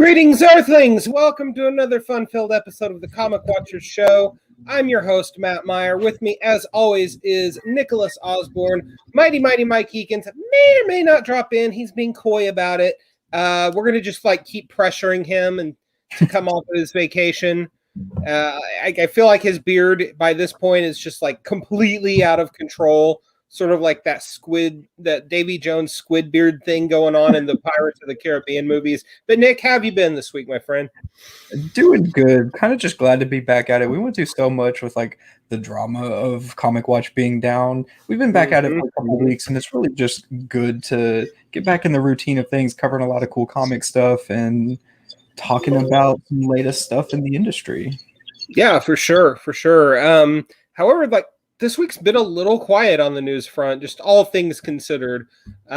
Greetings, Earthlings! Welcome to another fun-filled episode of the Comic Watchers Show. I'm your host, Matt Meyer. With me, as always, is Nicholas Osborne. Mighty Mike Eakins may or may not drop in. He's being coy about it. We're going to just keep pressuring him and to come off of his vacation. I feel like his beard by this point is just completely out of control. Sort of like that Davy Jones squid beard thing going on in the Pirates of the Caribbean movies. But Nick, how have you been this week, my friend? Doing good. Kind of just glad to be back at it. We went through so much with the drama of Comic Watch being down. We've been back at it for a couple of weeks, and it's really just good to get back in the routine of things, covering a lot of cool comic stuff and talking about some latest stuff in the industry. Yeah, for sure. However, this week's been a little quiet on the news front, just all things considered. We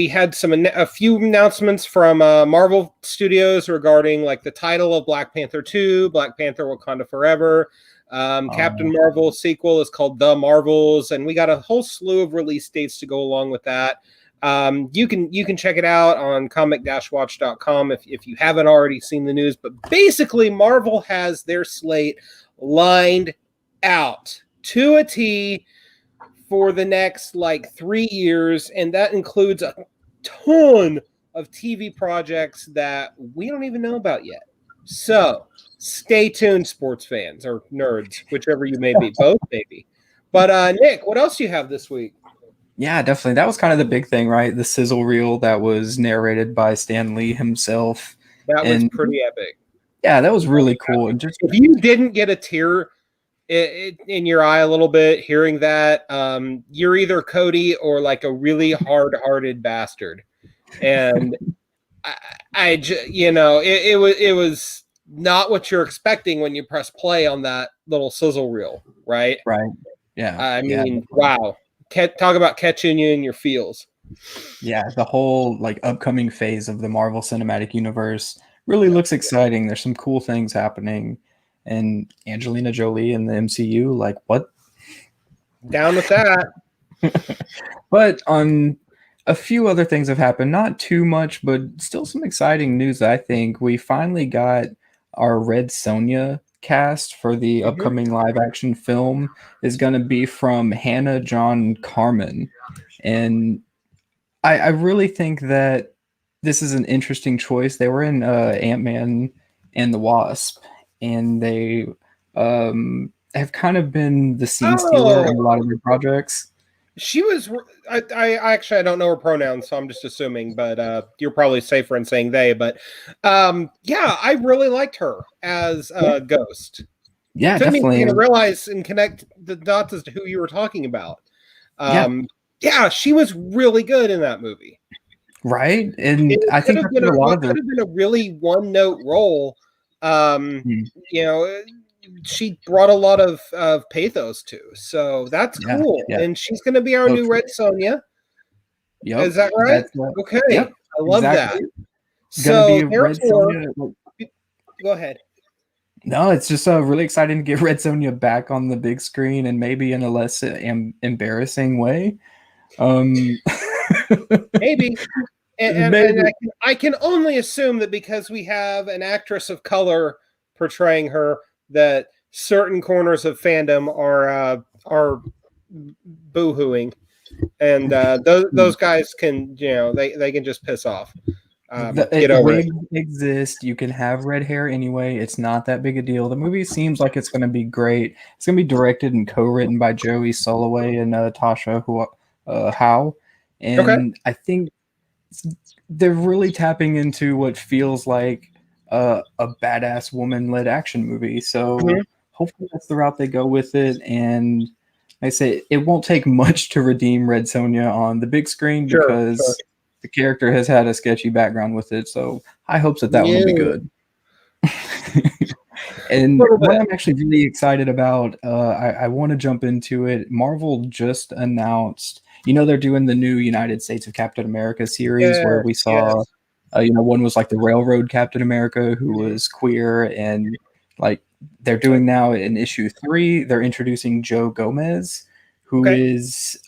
had a few announcements from Marvel Studios regarding the title of Black Panther 2, Black Panther Wakanda Forever. Captain Marvel sequel is called The Marvels, and we got a whole slew of release dates to go along with that. You can check it out on comic-watch.com if you haven't already seen the news. But basically, Marvel has their slate lined out to a T for the next 3 years, and that includes a ton of TV projects that we don't even know about yet. So stay tuned, sports fans or nerds, whichever you may be, both maybe. But Nick, what else do you have this week? Yeah, definitely. That was kind of the big thing, right? The sizzle reel that was narrated by Stan Lee himself. That was pretty epic. Yeah, that was really cool. And just if you didn't get a tear in your eye a little bit hearing that, you're either Cody or a really hard-hearted bastard. And it was not what you're expecting when you press play on that little sizzle reel, right? Right. Yeah. Wow. Talk about catching you in your feels. Yeah, the whole upcoming phase of the Marvel Cinematic Universe really looks exciting. There's some cool things happening, and Angelina Jolie in the MCU, what? Down with that. But on a few other things have happened, not too much, but still some exciting news. I think we finally got our Red Sonja cast for the upcoming live action film is going to be from Hannah John Carmen, and I really think that this is an interesting choice. They were in Ant-Man and the Wasp, and they have kind of been the scene stealer in a lot of their projects. She was. I don't know her pronouns, so I'm just assuming. But you're probably safer in saying they. But yeah, I really liked her as Ghost. Yeah, definitely. To realize and connect the dots as to who you were talking about. Yeah, she was really good in that movie. Right, and I think could have been a really one-note role. She brought a lot of pathos too, so that's cool. Yeah. And she's going to be our new Red Sonja. Yep. Is that right? Okay, yep, I love that. So Red Sonja. Go ahead. No, it's just really exciting to get Red Sonja back on the big screen, and maybe in a less embarrassing way. Maybe. And I can only assume that because we have an actress of color portraying her, that certain corners of fandom are boo-hooing, and those guys can they can just piss off. Get over it. Exist. You can have red hair anyway. It's not that big a deal. The movie seems like it's going to be great. It's going to be directed and co-written by Joey Soloway and Tasha Howe, and I think they're really tapping into what feels like a badass woman-led action movie. So hopefully that's the route they go with it. And I say it won't take much to redeem Red Sonja on the big screen because the character has had a sketchy background with it. So high hopes that one will be good. And what I'm actually really excited about, I want to jump into it. Marvel just announced, they're doing the new United States of Captain America series where we saw, one was the Railroad Captain America who was queer, and they're doing now in issue 3, they're introducing Joe Gomez, who is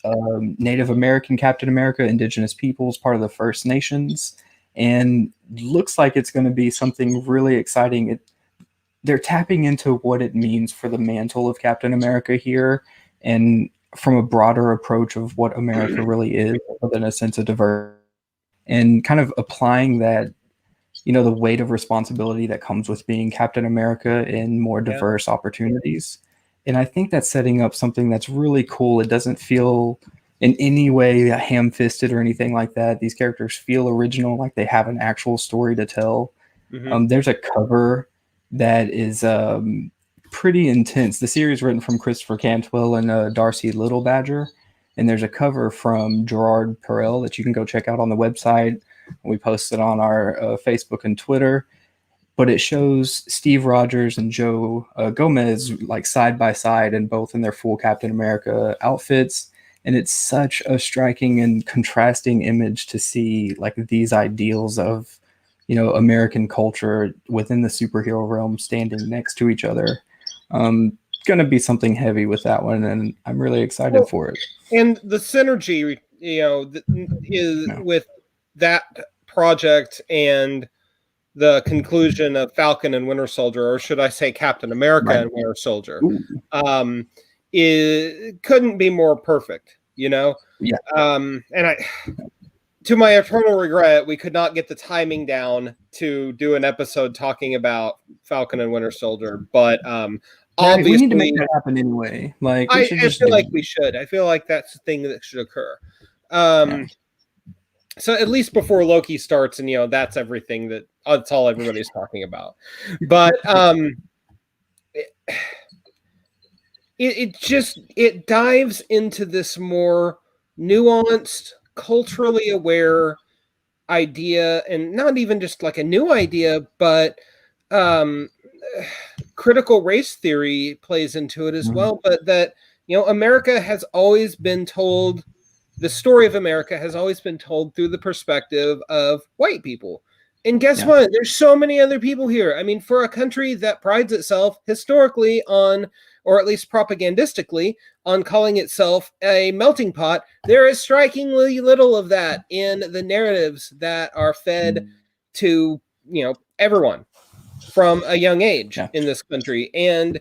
Native American Captain America, Indigenous peoples, part of the First Nations. and looks like it's going to be something really exciting. They're tapping into what it means for the mantle of Captain America here, and from a broader approach of what America really is, within a sense of diversity, and kind of applying that, the weight of responsibility that comes with being Captain America in more diverse opportunities. And I think that's setting up something that's really cool. It doesn't feel in any way ham-fisted or anything like that. These characters feel original, like they have an actual story to tell. There's a cover that is pretty intense. The series written from Christopher Cantwell and Darcy Little Badger. And there's a cover from Gerard Perel that you can go check out on the website. We posted on our Facebook and Twitter. But it shows Steve Rogers and Joe Gomez like side by side, and both in their full Captain America outfits. And it's such a striking and contrasting image to see like these ideals of, American culture within the superhero realm standing next to each other. Going to be something heavy with that one, and I'm really excited for it. And the synergy, with that project and the conclusion of Falcon and Winter Soldier, or should I say Captain America and Winter Soldier, it couldn't be more perfect, Yeah. And to my eternal regret, we could not get the timing down to do an episode talking about Falcon and Winter Soldier, but obviously we need to make that happen anyway. Like I feel like we should. I feel like that's the thing that should occur. So at least before Loki starts, and that's everything that's all everybody's talking about. But it dives into this more nuanced, culturally aware idea, and not even just like a new idea, but critical race theory plays into it as well. But that America has always been told. The story of America has always been told through the perspective of white people. And guess what? There's so many other people here. I mean, for a country that prides itself historically on, or at least propagandistically, on calling itself a melting pot, there is strikingly little of that in the narratives that are fed to, everyone from a young age in this country. And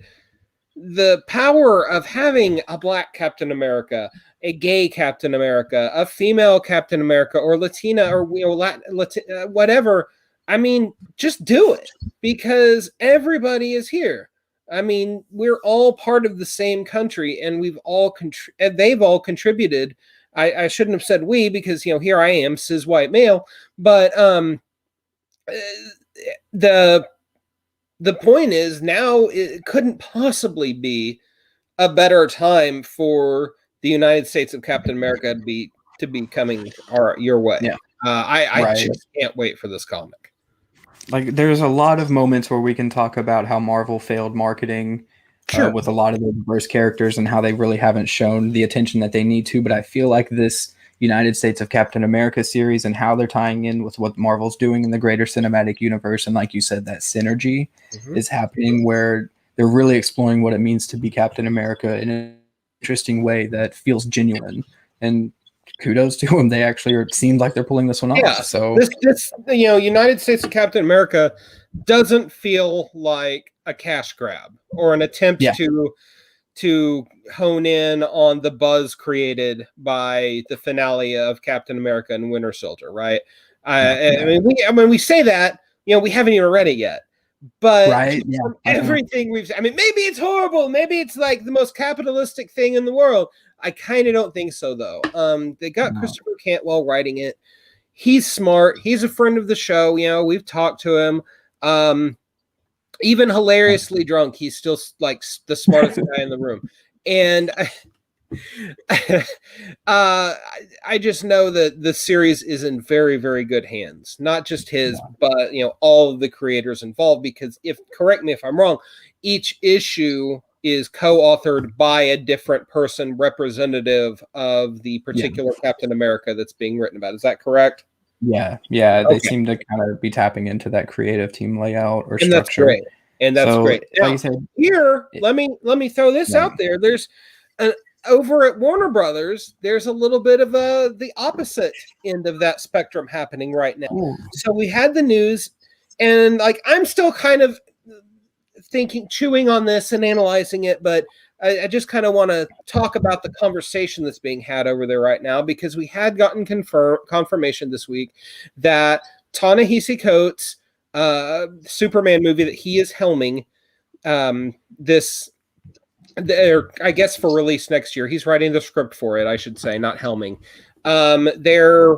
the power of having a Black Captain America, a gay Captain America, a female Captain America, or Latina, or whatever. I mean, just do it, because everybody is here. I mean, we're all part of the same country, and they've all contributed. I shouldn't have said we, because here I am, cis white male. But the point is, now it couldn't possibly be a better time for the United States of Captain America to be coming your way. I just can't wait for this comic. Like, there's a lot of moments where we can talk about how Marvel failed marketing with a lot of the diverse characters, and how they really haven't shown the attention that they need to. But I feel like this United States of Captain America series, and how they're tying in with what Marvel's doing in the greater cinematic universe, and like you said, that synergy is happening, where they're really exploring what it means to be Captain America in an interesting way that feels genuine. And kudos to them. They actually seemed like they're pulling this one off. So this United States of Captain America doesn't feel like a cash grab or an attempt to hone in on the buzz created by the finale of Captain America and Winter Soldier, right? I mean, we say that, we haven't even read it yet. But everything maybe it's horrible. Maybe it's like the most capitalistic thing in the world. I kind of don't think so, though. They got Christopher Cantwell writing it. He's smart. He's a friend of the show. We've talked to him. Even hilariously drunk, he's still like the smartest guy in the room. And I just know that the series is in very, very good hands. Not just his, but all of the creators involved. Because correct me if I'm wrong, each issue is co-authored by a different person representative of the particular Captain America that's being written about. Is that correct? Yeah. They seem to kind of be tapping into that creative team layout or structure. And that's great. Now, like you said, here, let me throw this out there. There's over at Warner Brothers, there's a little bit of the opposite end of that spectrum happening right now. Ooh. So we had the news, and like I'm still kind of chewing on this and analyzing it, but I just kind of want to talk about the conversation that's being had over there right now, because we had gotten confirmation this week that Ta-Nehisi Coates' Superman movie that he is helming, I guess for release next year. He's writing the script for it, I should say, not helming. They're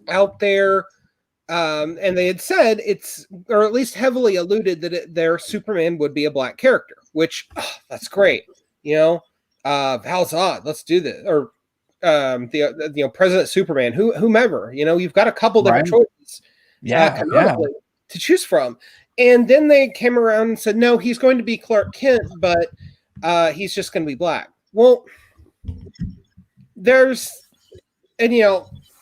out there. And they had said or at least heavily alluded that their Superman would be a black character, which that's great. Val Zod, let's do this. Or President Superman, whomever. You've got a couple different choices, to choose from. And then they came around and said, no, he's going to be Clark Kent, but he's just going to be black. Well,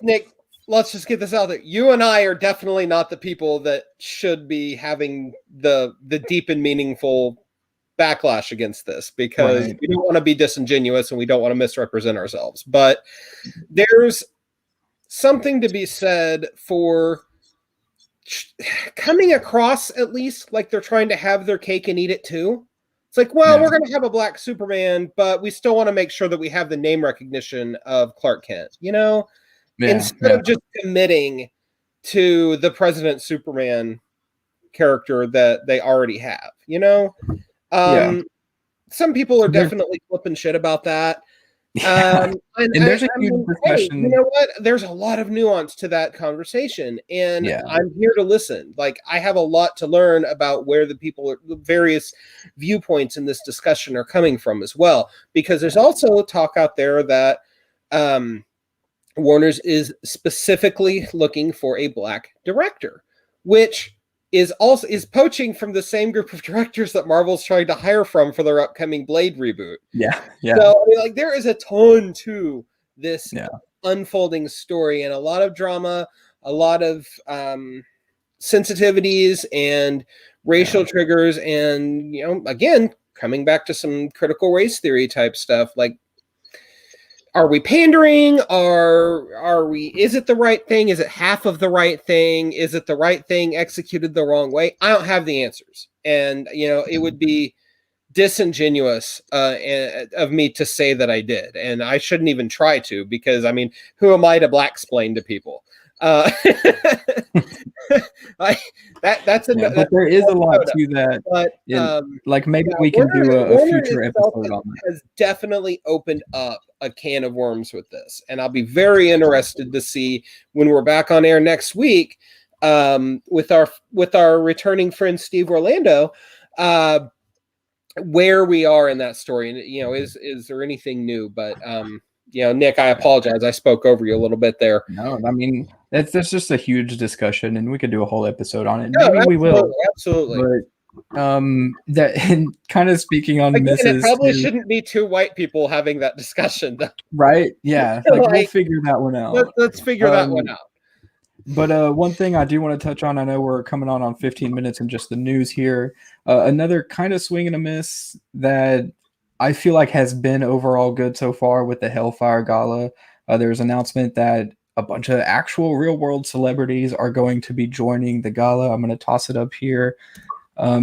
Nick, let's just get this out there. You and I are definitely not the people that should be having the deep and meaningful backlash against this, because we don't want to be disingenuous and we don't want to misrepresent ourselves. But there's something to be said for coming across at least like they're trying to have their cake and eat it too. It's like, well, we're going to have a black Superman, but we still want to make sure that we have the name recognition of Clark Kent, instead of just committing to the President Superman character that they already have, Some people are definitely flipping shit about that. And there's a huge discussion. Hey, you know what? There's a lot of nuance to that conversation, and I'm here to listen. Like, I have a lot to learn about where the various viewpoints in this discussion are coming from as well, because there's also talk out there that Warner's is specifically looking for a black director, which is poaching from the same group of directors that Marvel's trying to hire from for their upcoming Blade reboot. So there is a ton to this unfolding story, and a lot of drama, a lot of sensitivities and racial triggers, and again, coming back to some critical race theory type stuff. Like, are we pandering? Is it the right thing? Is it half of the right thing? Is it the right thing executed the wrong way? I don't have the answers. And, it would be disingenuous of me to say that I did. And I shouldn't even try to, because, who am I to black-splain to people? But there is a lot to that. But maybe we can do a future episode on that. Has definitely opened up a can of worms with this, and I'll be very interested to see when we're back on air next week with our returning friend Steve Orlando, where we are in that story, and is there anything new? But Nick, I apologize. I spoke over you a little bit there. No, that's just a huge discussion, and we could do a whole episode on it. Maybe we will. Absolutely. But that, and kind of speaking on misses, it probably shouldn't be two white people having that discussion, though. Right? Yeah. We'll figure that one out. Let's figure that one out. But one thing I do want to touch on, I know we're coming on 15 minutes and just the news here. Another kind of swing and a miss that I feel like has been overall good so far with the Hellfire Gala. There's an announcement that a bunch of actual real world celebrities are going to be joining the gala. I'm going to toss it up here.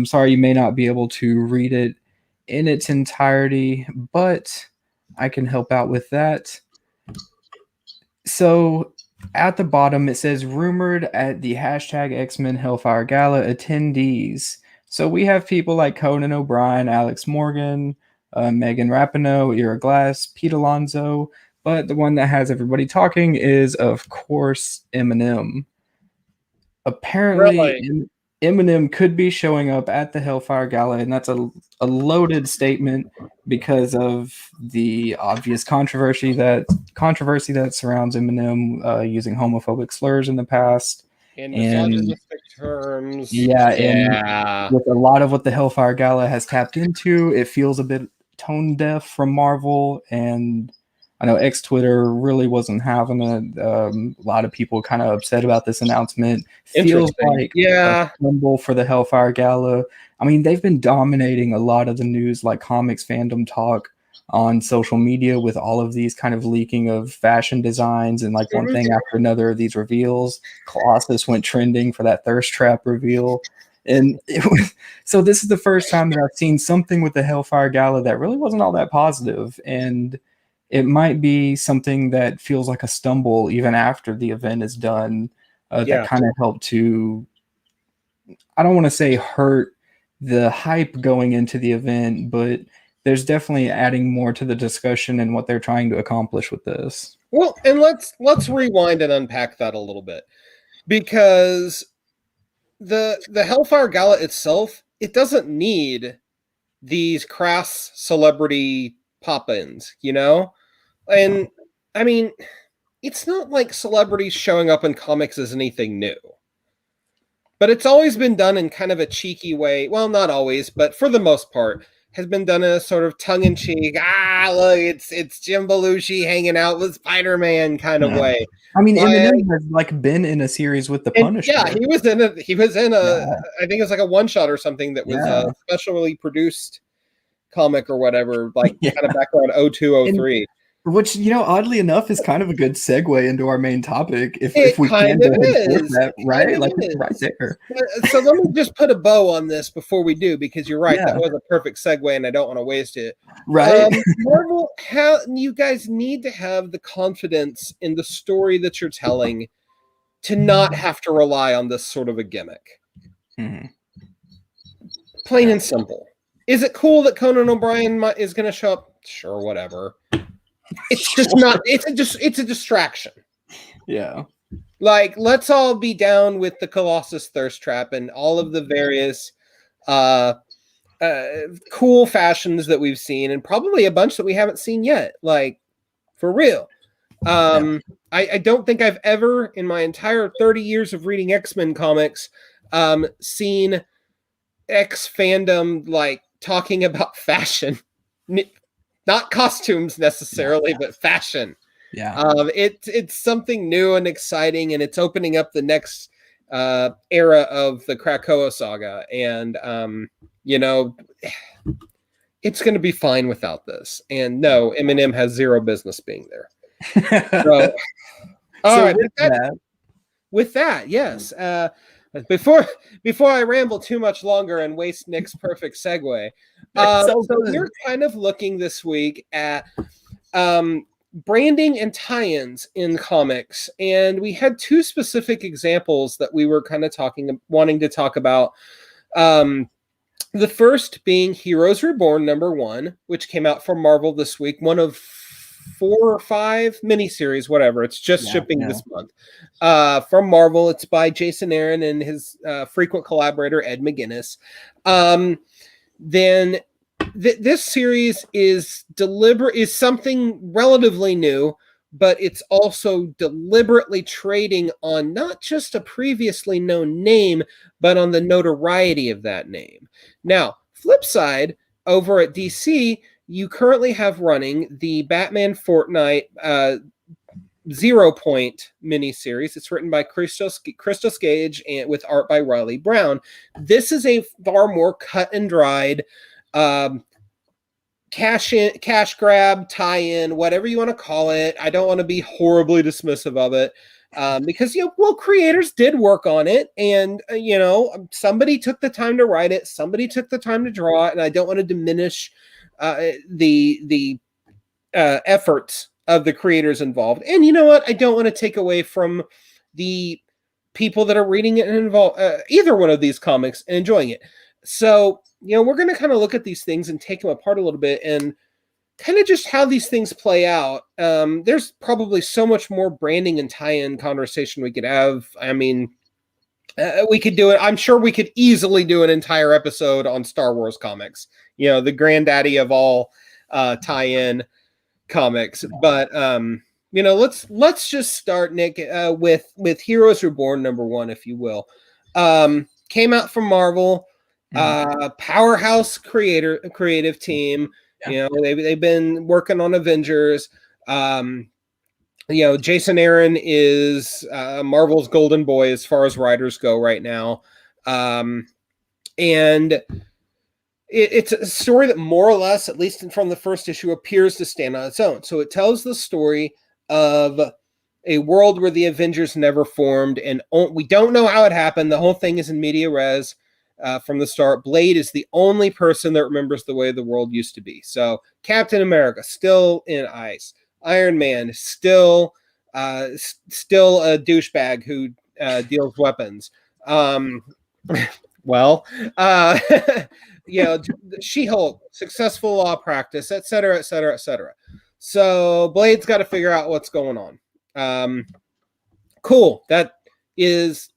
Sorry, you may not be able to read it in its entirety, but I can help out with that. So at the bottom, it says rumored at the hashtag X-Men Hellfire Gala attendees. So we have people like Conan O'Brien, Alex Morgan, Megan Rapinoe, Ira Glass, Pete Alonso, but the one that has everybody talking is, of course, Eminem. Apparently, Eminem could be showing up at the Hellfire Gala, and that's a loaded statement because of the obvious controversy that surrounds Eminem using homophobic slurs in the past. In misogynistic terms. And with a lot of what the Hellfire Gala has tapped into, it feels a bit tone deaf from Marvel, and I know X-Twitter really wasn't having it. A lot of people kind of upset about this announcement. Feels like a symbol for the Hellfire Gala. They've been dominating a lot of the news, like comics fandom talk on social media with all of these kind of leaking of fashion designs and like one thing after another of these reveals. Colossus went trending for that thirst trap reveal. And so this is the first time that I've seen something with the Hellfire Gala that really wasn't all that positive. And it might be something that feels like a stumble even after the event is done, that kind of helped to, I don't want to say hurt the hype going into the event, but there's definitely adding more to the discussion and what they're trying to accomplish with this. Well, and let's rewind and unpack that a little bit, because the Hellfire Gala itself, it doesn't need these crass celebrity pop-ins, you know? And I mean, it's not like celebrities showing up in comics is anything new. But it's always been done in kind of a cheeky way. Well, not always, but for the most part, has been done in a sort of tongue-in-cheek, look, it's Jim Belushi hanging out with Spider-Man kind of way. I mean, Eminem has like been in a series with the Punisher. Yeah, he was in I think it was like a one-shot or something that was a specially produced comic or whatever, like kind of back around 0203. Which, you know, oddly enough, is kind of a good segue into our main topic. If we can go ahead and that, right? Like it's right there. So let me just put a bow on this before we do, because you're right. That was a perfect segue, and I don't want to waste it. Right. Marvel, you guys need to have the confidence in the story that you're telling to not have to rely on this sort of a gimmick. Mm-hmm. Plain and simple. Is it cool that Conan O'Brien is going to show up? Sure, whatever. It's just not. It's a distraction. Yeah. Like, let's all be down with the Colossus thirst trap and all of the various cool fashions that we've seen, and probably a bunch that we haven't seen yet. Like, for real. I don't think I've ever, in my entire 30 years of reading X-Men comics, seen X fandom like talking about fashion. Not costumes necessarily, but fashion. Yeah. It's something new and exciting, and it's opening up the next era of the Krakoa saga. And you know, it's going to be fine without this. And no, Eminem has zero business being there. So, all right. With that, yes. Before I ramble too much longer and waste Nick's perfect segue, so we're kind of looking this week at branding and tie-ins in comics, and we had two specific examples that we were kind of wanting to talk about. The first being Heroes Reborn #1, which came out from Marvel this week, one of 4 or 5 miniseries, whatever. It's just shipping this month. From Marvel, it's by Jason Aaron and his frequent collaborator, Ed McGuinness. Then this series is something relatively new, but it's also deliberately trading on not just a previously known name, but on the notoriety of that name. Now, flip side, over at DC, you currently have running the Batman Fortnite 0 Point miniseries. It's written by Christos Gage and with art by Riley Brown. This is a far more cut and dried cash grab, tie-in, whatever you want to call it. I don't want to be horribly dismissive of it. Because creators did work on it, and somebody took the time to write it, somebody took the time to draw it, and I don't want to diminish the efforts of the creators involved. And you know what? I don't want to take away from the people that are reading it and involved either one of these comics and enjoying it. So, we're going to kind of look at these things and take them apart a little bit and kind of just how these things play out. There's probably so much more branding and tie-in conversation we could have. I mean, we could do it. I'm sure we could easily do an entire episode on Star Wars comics, the granddaddy of all tie-in comics. But let's just start, Nick, with Heroes Reborn #1, if you will. Came out from Marvel, powerhouse creative team. They've been working on Avengers. Jason Aaron is Marvel's golden boy as far as writers go right now. And it's a story that more or less, at least from the first issue, appears to stand on its own. So it tells the story of a world where the Avengers never formed, and we don't know how it happened. The whole thing is in media res from the start. Blade is the only person that remembers the way the world used to be. So Captain America still in ice. Iron Man still a douchebag who deals weapons. Well, She-Hulk, successful law practice, et cetera, et cetera, et cetera. So Blade's got to figure out what's going on. Cool. That is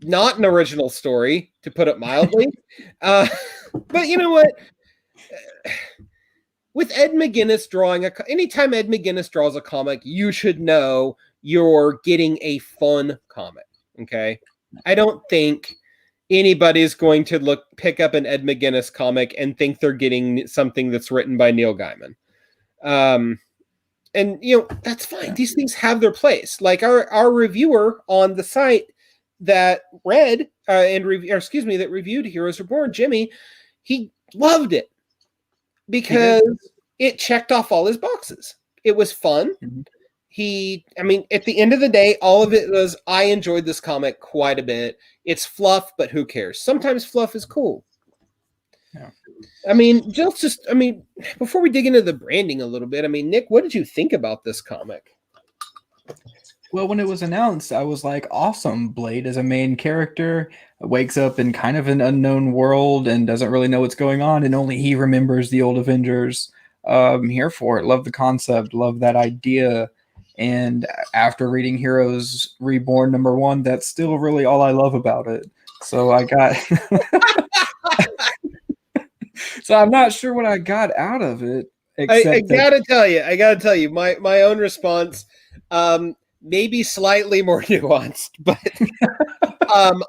not an original story, to put it mildly. But you know what? With Ed McGuinness drawing anytime Ed McGuinness draws a comic, you should know you're getting a fun comic. Okay. I don't think anybody's going to pick up an Ed McGuinness comic and think they're getting something that's written by Neil Gaiman. And that's fine. These things have their place. Like our reviewer on the site that read that reviewed Heroes Reborn, Jimmy, he loved it because it checked off all his boxes. It was fun. Mm-hmm. At the end of the day, all of it was, I enjoyed this comic quite a bit. It's fluff, but who cares? Sometimes fluff is cool. Yeah. Before we dig into the branding a little bit, Nick, what did you think about this comic? Well, when it was announced, I was like, awesome. Blade is a main character, wakes up in kind of an unknown world and doesn't really know what's going on, and only he remembers the old Avengers. I'm here for it. Love the concept. Love that idea. And after reading Heroes Reborn #1, that's still really all I love about it. So I got... So I'm not sure what I got out of it. I gotta tell you, my own response, maybe slightly more nuanced, but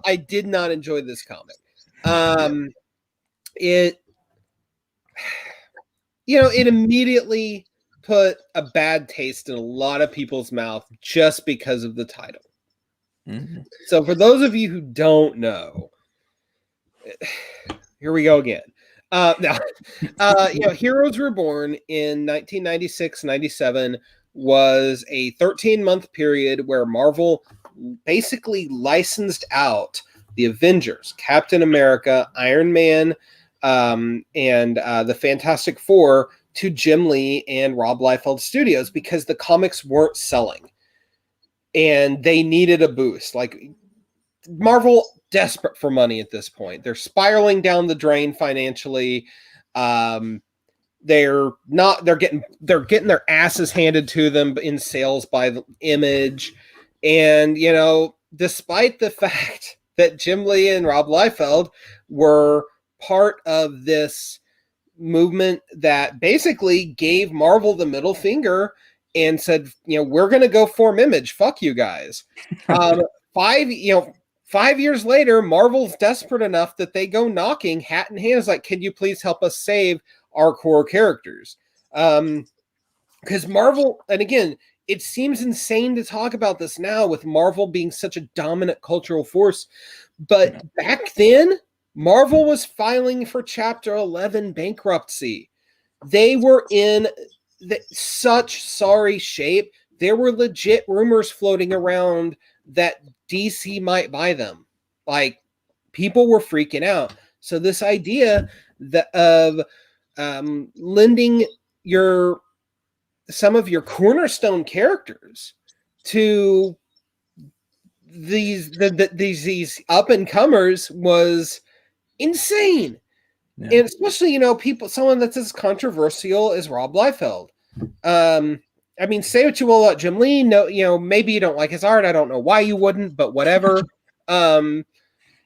I did not enjoy this comic. It immediately put a bad taste in a lot of people's mouth just because of the title. Mm-hmm. So for those of you who don't know, here we go again. Heroes Reborn in 1996-97 was a 13-month period where Marvel basically licensed out the Avengers, Captain America, Iron Man, and the Fantastic Four to Jim Lee and Rob Liefeld Studios because the comics weren't selling and they needed a boost. Like, Marvel desperate for money at this point. They're spiraling down the drain financially. They're getting their asses handed to them in sales by the Image. And, despite the fact that Jim Lee and Rob Liefeld were part of this movement that basically gave Marvel the middle finger and said, we're going to go form Image. Fuck you guys. 5 years later, Marvel's desperate enough that they go knocking, hat in hands, like, can you please help us save our core characters? Because Marvel, and again, it seems insane to talk about this now with Marvel being such a dominant cultural force. But back then, Marvel was filing for Chapter 11 bankruptcy. They were in such sorry shape. There were legit rumors floating around that DC might buy them. Like, people were freaking out. So this idea of lending some of your cornerstone characters to these up and comers was insane. Yeah. And especially, someone that's as controversial as Rob Liefeld. Say what you will about Jim Lee. No, maybe you don't like his art. I don't know why you wouldn't, but whatever.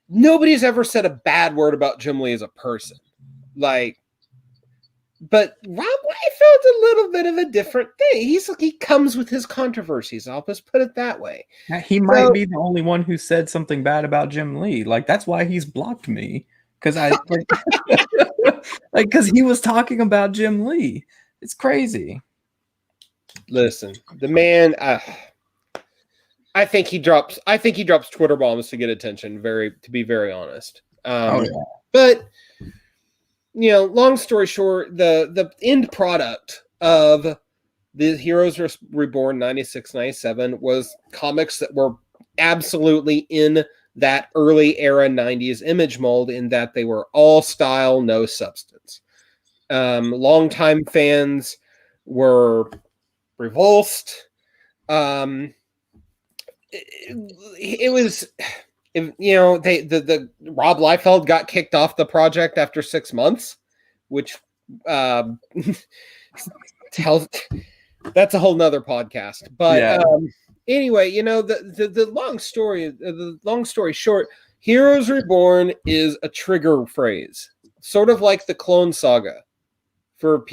Nobody's ever said a bad word about Jim Lee as a person. But Rob Liefeld's a little bit of a different thing. He comes with his controversies. I'll just put it that way. He might be the only one who said something bad about Jim Lee. Like, that's why he's blocked me. Because because he was talking about Jim Lee. It's crazy. Listen, the man. I think he drops Twitter bombs to get attention. To be very honest. But long story short, the end product of the Heroes Reborn 96, 97 was comics that were absolutely in that early era 90s image mold, in that they were all style, no substance. Longtime fans were revulsed. It was, the Rob Liefeld got kicked off the project after 6 months, which tells that's a whole nother podcast. But anyway, the long story short, Heroes Reborn is a trigger phrase, sort of like the Clone Saga for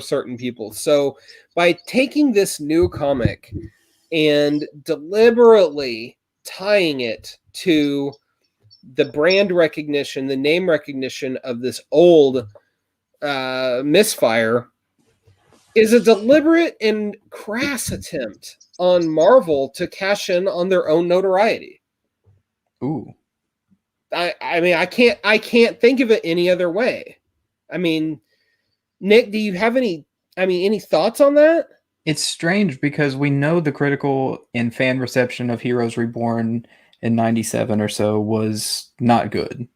certain people. So by taking this new comic and deliberately tying it to the brand recognition, the name recognition of this old misfire, is a deliberate and crass attempt on Marvel to cash in on their own notoriety. Ooh. I mean, I can't think of it any other way. I mean, Nick, do you have any thoughts on that? It's strange because we know the critical and fan reception of Heroes Reborn in 97 or so was not good.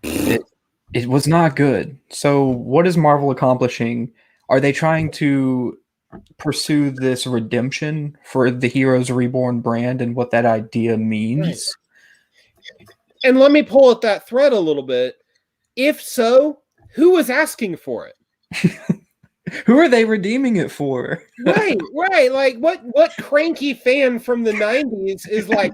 It was not good. So what is Marvel accomplishing? Are they trying to pursue this redemption for the Heroes Reborn brand and what that idea means? Right. And let me pull at that thread a little bit. If so, who was asking for it? Who are they redeeming it for? Right. Like what cranky fan from the 90s is like,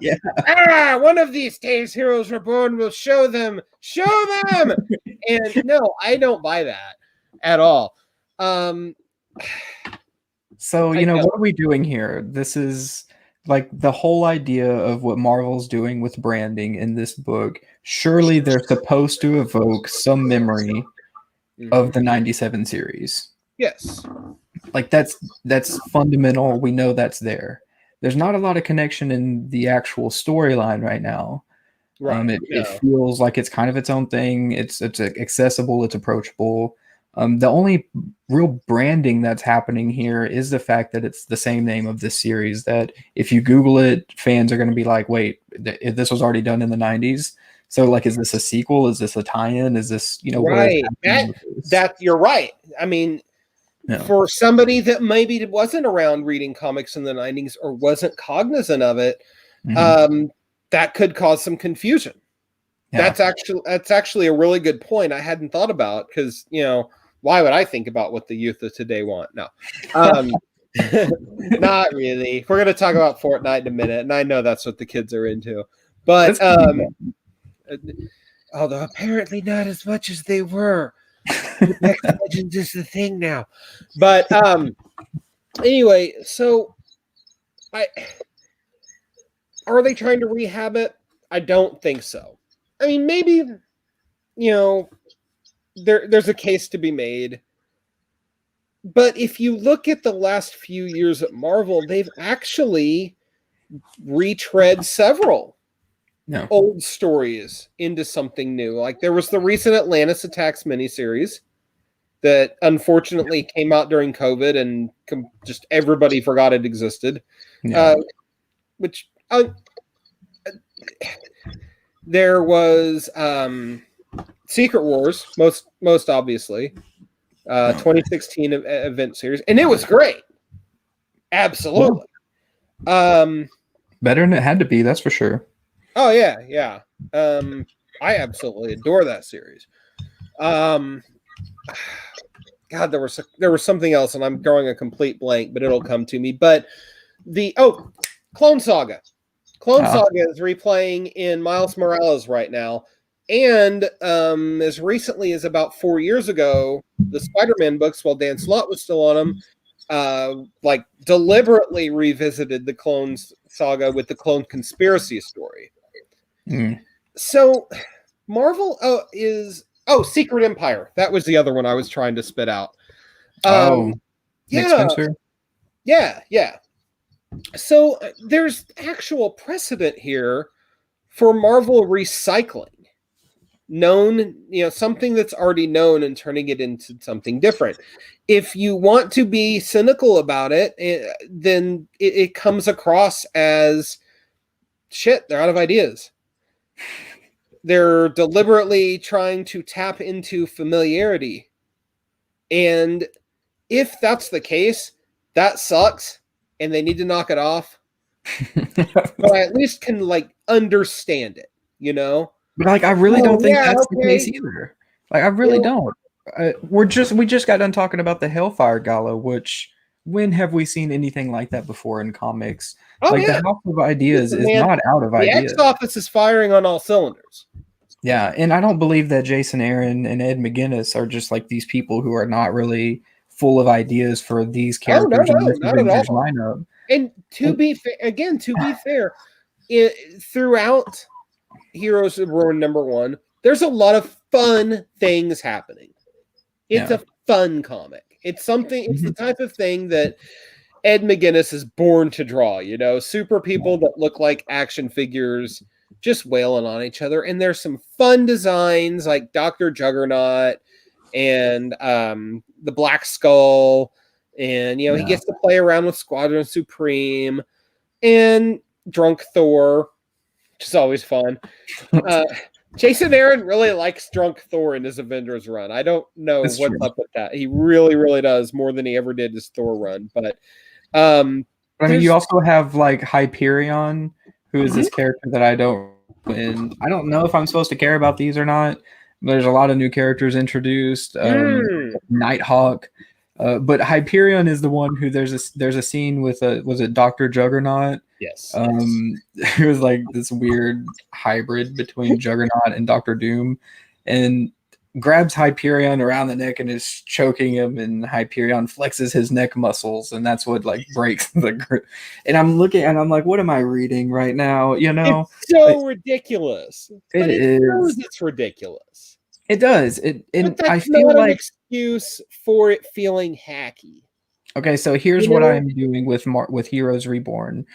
one of these days Heroes Reborn will show them. And no, I don't buy that at all. So, what are we doing here? This is like the whole idea of what Marvel's doing with branding in this book. Surely they're supposed to evoke some memory of the 97 series. Yes. Like that's fundamental. We know that's there. There's not a lot of connection in the actual storyline right now. Right. It feels like it's kind of its own thing. It's accessible. It's approachable. The only real branding that's happening here is the fact that it's the same name of this series, that if you Google it, fans are going to be like, wait, this was already done in the 90s. So like, is this a sequel? Is this a tie-in? Is this, right. That you're right. I mean, for somebody that maybe wasn't around reading comics in the 90s or wasn't cognizant of it, that could cause some confusion. Yeah. That's actually a really good point I hadn't thought about, because, why would I think about what the youth of today want? No. Not really. We're going to talk about Fortnite in a minute, and I know that's what the kids are into. But although apparently not as much as they were. Apex Legends is the thing now. But anyway, so are they trying to rehab it? I don't think so. I mean, maybe, there's a case to be made. But if you look at the last few years at Marvel, they've actually retread several old stories into something new. Like there was the recent Atlantis Attacks miniseries that unfortunately came out during COVID and just everybody forgot it existed. There was Secret Wars, most obviously, 2016 event series, and it was great. Absolutely. Better than it had to be, that's for sure. Oh yeah. I absolutely adore that series. God, there was something else, and I'm drawing a complete blank, but it'll come to me. But Clone Saga. Saga is replaying in Miles Morales right now, and as recently as about 4 years ago, the Spider-Man books, while Dan Slott was still on them, deliberately revisited the Clone Saga with the Clone Conspiracy story. So Marvel is Secret Empire. That was the other one I was trying to spit out. Nick Spencer? Yeah. So there's actual precedent here for Marvel recycling. known, something that's already known and turning it into something different. If you want to be cynical about it, then it comes across as shit. They're out of ideas. They're deliberately trying to tap into familiarity. And if that's the case, that sucks and they need to knock it off. But I at least can understand it, But I really don't think that's the case either. I really don't. We just got done talking about the Hellfire Gala, which when have we seen anything like that before in comics? The House of Ideas is not out of ideas. The X-Office is firing on all cylinders. Yeah, and I don't believe that Jason Aaron and Ed McGuinness are just like these people who are not really full of ideas for these characters in this Avengers lineup. And to be fair, throughout Heroes of Reborn #1, there's a lot of fun things happening. It's a fun comic. It's the type of thing that Ed McGuinness is born to draw, super people that look like action figures just wailing on each other. And there's some fun designs like Dr. Juggernaut and the Black Skull. And, he gets to play around with Squadron Supreme and Drunk Thor, which is always fun. Jason Aaron really likes Drunk Thor in his Avengers run. I don't know what's up with that. He really, really does, more than he ever did his Thor run. But you also have Hyperion, who is this character that I don't know if I'm supposed to care about these or not. There's a lot of new characters introduced. Nighthawk. But Hyperion is the one who there's a scene with was it Dr. Juggernaut? Yes. It was this weird hybrid between Juggernaut and Dr. Doom, and grabs Hyperion around the neck and is choking him, and Hyperion flexes his neck muscles, and that's what breaks the grip. And I'm looking and I'm like, what am I reading right now? It's so ridiculous. It is. It's ridiculous. It does. I feel not an excuse for it feeling hacky. Okay, so here's what I'm doing with Heroes Reborn.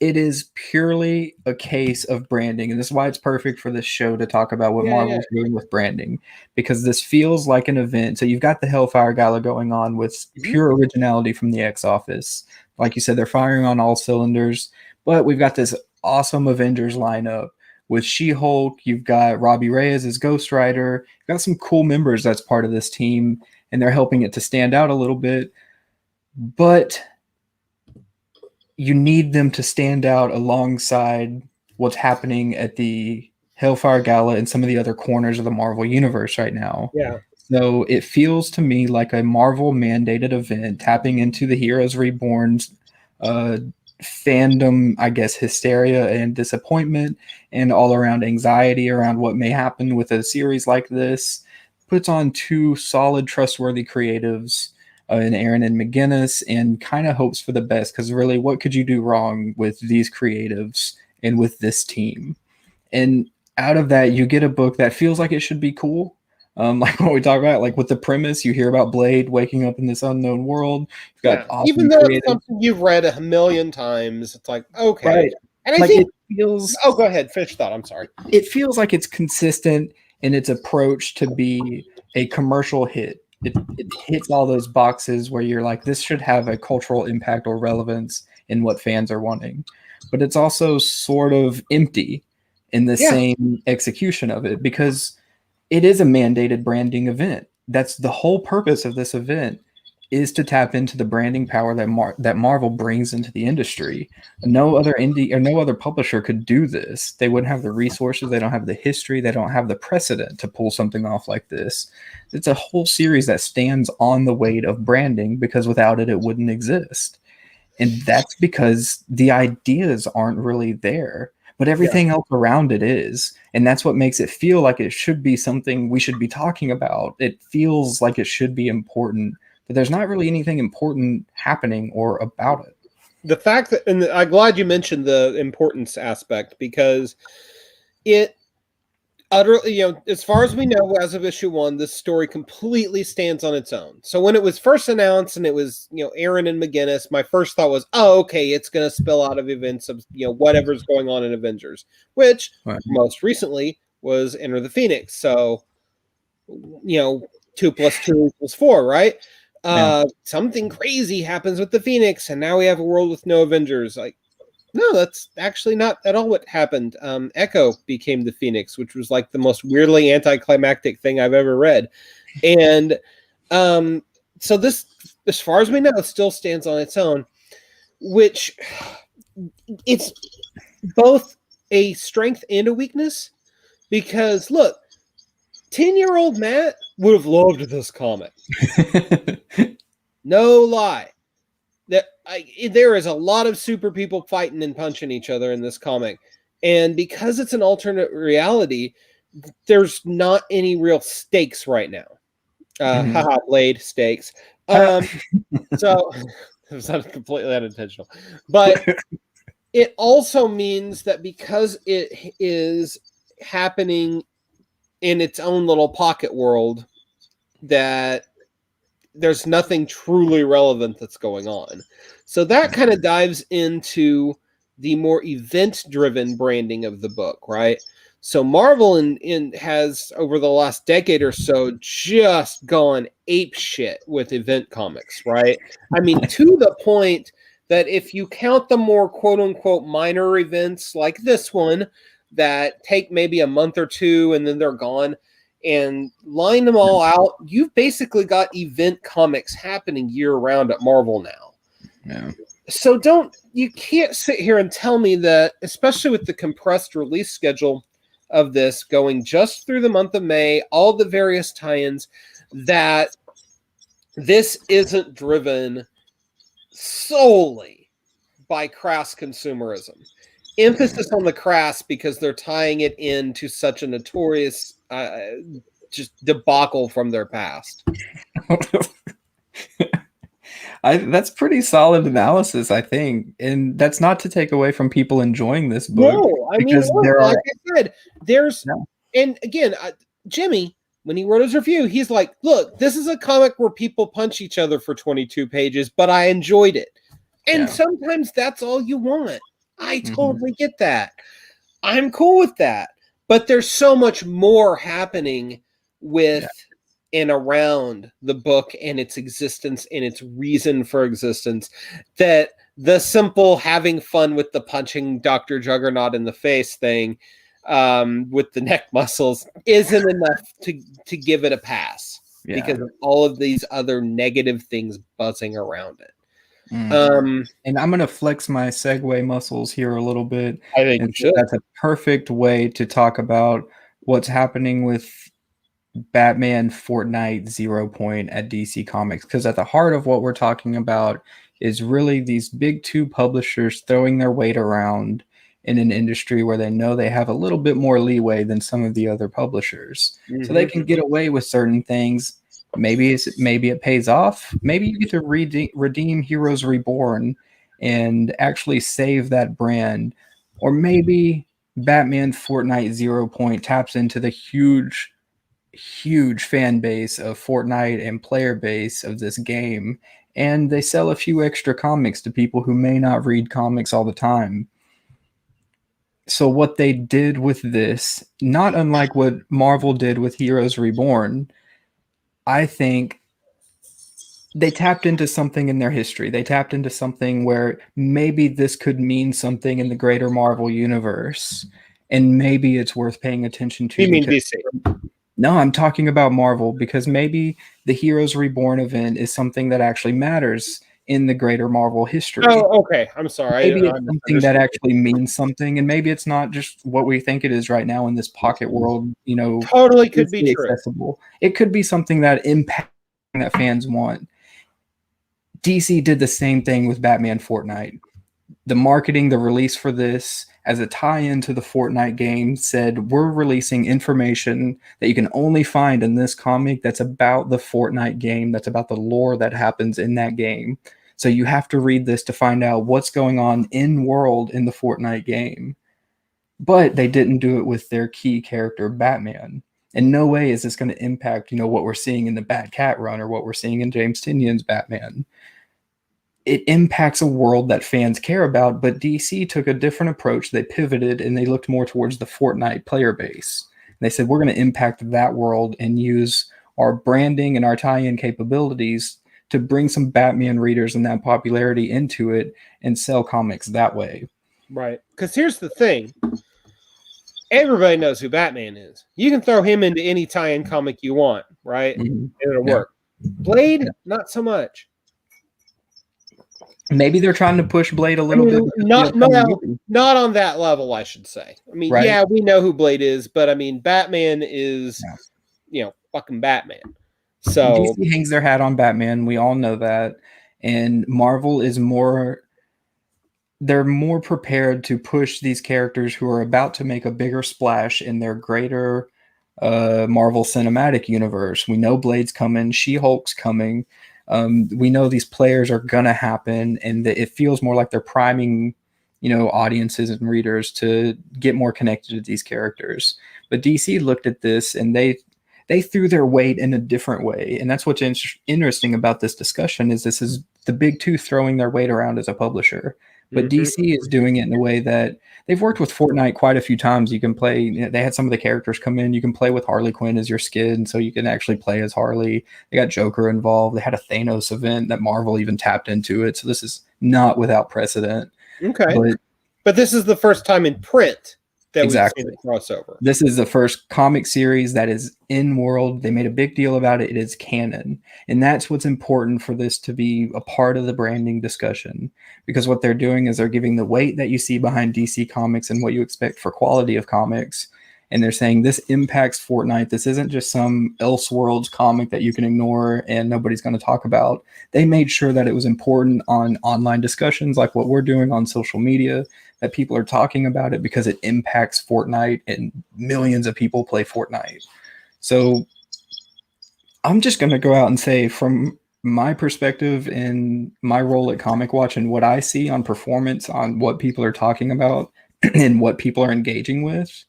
It is purely a case of branding, and this is why it's perfect for this show to talk about what Marvel's doing with branding, because this feels like an event. So you've got the Hellfire Gala going on with pure originality from the X-Office. Like you said, they're firing on all cylinders, but we've got this awesome Avengers lineup with She-Hulk. You've got Robbie Reyes as Ghost Rider. You've got some cool members that's part of this team, and they're helping it to stand out a little bit. But you need them to stand out alongside what's happening at the Hellfire Gala and some of the other corners of the Marvel universe right now. Yeah. So it feels to me like a Marvel mandated event tapping into the Heroes Reborn's fandom, I guess, hysteria and disappointment and all around anxiety around what may happen with a series like this. Puts on two solid, trustworthy creatives in Aaron and McGuinness, and kind of hopes for the best, because really, what could you do wrong with these creatives and with this team? And out of that, you get a book that feels like it should be cool. Like what we talk about, with the premise, you hear about Blade waking up in this unknown world. You've got awesome even though it's something you've read a million times, it's like, okay. Right. And I think it feels... Oh, go ahead. Finish thought. I'm sorry. It feels like it's consistent in its approach to be a commercial hit. It hits all those boxes where you're like, this should have a cultural impact or relevance in what fans are wanting. But it's also sort of empty in the same execution of it, because it is a mandated branding event. That's the whole purpose of this event, is to tap into the branding power that Marvel brings into the industry. No other indie or no other publisher could do this. They wouldn't have the resources. They don't have the history. They don't have the precedent to pull something off like this. It's a whole series that stands on the weight of branding, because without it, it wouldn't exist. And that's because the ideas aren't really there, but everything else around it is. And that's what makes it feel like it should be something we should be talking about. It feels like it should be important, but there's not really anything important happening or about it. The fact that, and I'm glad you mentioned the importance aspect, because it utterly, as far as we know, as of issue 1, this story completely stands on its own. So when it was first announced and it was, Aaron and McGuinness, my first thought was, oh, okay, it's going to spill out of events of, whatever's going on in Avengers, which most recently was Enter the Phoenix. So, 2 + 2 = 4, right? Something crazy happens with the Phoenix, and now we have a world with no Avengers. Like, no, that's actually not at all what happened. Echo became the Phoenix, which was like the most weirdly anticlimactic thing I've ever read. And so this, as far as we know, still stands on its own, which it's both a strength and a weakness, because look, 10-year-old Matt would have loved this comic. No lie. There is a lot of super people fighting and punching each other in this comic. And because it's an alternate reality, there's not any real stakes right now. Haha, Blade stakes. So it was not completely unintentional. But it also means that because it is happening in its own little pocket world, that there's nothing truly relevant that's going on. So that kind of dives into the more event-driven branding of the book, right? So Marvel has, over the last decade or so, just gone ape shit with event comics, right? I mean, to the point that if you count the more quote-unquote minor events like this one that take maybe a month or two and then they're gone, and line them all out, you've basically got event comics happening year-round at Marvel now. Yeah. So you can't sit here and tell me that, especially with the compressed release schedule of this going just through the month of May, all the various tie-ins, that this isn't driven solely by crass consumerism. Emphasis on the crass because they're tying it into such a notorious just debacle from their past. That's pretty solid analysis, I think, and that's not to take away from people enjoying this book. No, I mean, like I said, and again, Jimmy, when he wrote his review, he's like, "Look, this is a comic where people punch each other for 22 pages, but I enjoyed it." And sometimes that's all you want. I totally get that. I'm cool with that. But there's so much more happening with and around the book and its existence and its reason for existence, that the simple having fun with the punching Dr. Juggernaut in the face thing with the neck muscles isn't enough to give it a pass because of all of these other negative things buzzing around it. And I'm going to flex my segue muscles here a little bit. I think you should. That's a perfect way to talk about what's happening with Batman Fortnite 0 Point at DC Comics, because at the heart of what we're talking about is really these big two publishers throwing their weight around in an industry where they know they have a little bit more leeway than some of the other publishers. So they can get away with certain things. Maybe it pays off. Maybe you get to redeem Heroes Reborn and actually save that brand. Or maybe Batman Fortnite 0 Point taps into the huge fan base of Fortnite and player base of this game, and they sell a few extra comics to people who may not read comics all the time. So what they did with this, not unlike what Marvel did with Heroes Reborn, I think they tapped into something in their history. They tapped into something where maybe this could mean something in the greater Marvel universe, and maybe it's worth paying attention to. You mean DC? No, I'm talking about Marvel, because maybe the Heroes Reborn event is something that actually matters in the greater Marvel history. Oh, okay. I'm sorry. Maybe it's something that actually means something, and maybe it's not just what we think it is right now in this pocket world. Totally could be accessible. It could be something that impacts that fans want. DC did the same thing with Batman Fortnite. The marketing, the release for this as a tie-in to the Fortnite game said, we're releasing information that you can only find in this comic that's about the Fortnite game, that's about the lore that happens in that game. So you have to read this to find out what's going on in world in the Fortnite game. But they didn't do it with their key character, Batman. In no way is this going to impact, what we're seeing in the Bat-Cat run or what we're seeing in James Tynion's Batman. It impacts a world that fans care about, but DC took a different approach. They pivoted and they looked more towards the Fortnite player base. They said, we're going to impact that world and use our branding and our tie-in capabilities to bring some Batman readers and that popularity into it and sell comics that way. Right. Because here's the thing. Everybody knows who Batman is. You can throw him into any tie-in comic you want, right? Mm-hmm. And it'll work. Blade, not so much. Maybe they're trying to push Blade a little bit. Not on that level, I should say. I mean, right? Yeah, we know who Blade is, but I mean, Batman is, fucking Batman. So DC hangs their hat on Batman. We all know that. And Marvel is they're more prepared to push these characters who are about to make a bigger splash in their greater Marvel Cinematic Universe. We know Blade's coming, She-Hulk's coming. We know these players are gonna happen, and it feels more like they're priming, audiences and readers to get more connected to these characters. But DC looked at this and they threw their weight in a different way, and that's what's interesting about this discussion. Is this is the big two throwing their weight around as a publisher. But DC is doing it in a way that they've worked with Fortnite quite a few times. You can play, they had some of the characters come in. You can play with Harley Quinn as your skin, so you can actually play as Harley. They got Joker involved. They had a Thanos event that Marvel even tapped into it. So this is not without precedent. Okay. But this is the first time in print that we've seen a crossover. This is the first comic series that is in world. They made a big deal about it. It is canon. And that's what's important for this to be a part of the branding discussion. Because what they're doing is they're giving the weight that you see behind DC Comics and what you expect for quality of comics. And they're saying this impacts Fortnite. This isn't just some Elseworlds comic that you can ignore and nobody's going to talk about. They made sure that it was important on online discussions like what we're doing on social media, that people are talking about it because it impacts Fortnite and millions of people play Fortnite. So I'm just going to go out and say, from my perspective and my role at Comic Watch and what I see on performance, on what people are talking about and what people are engaging with,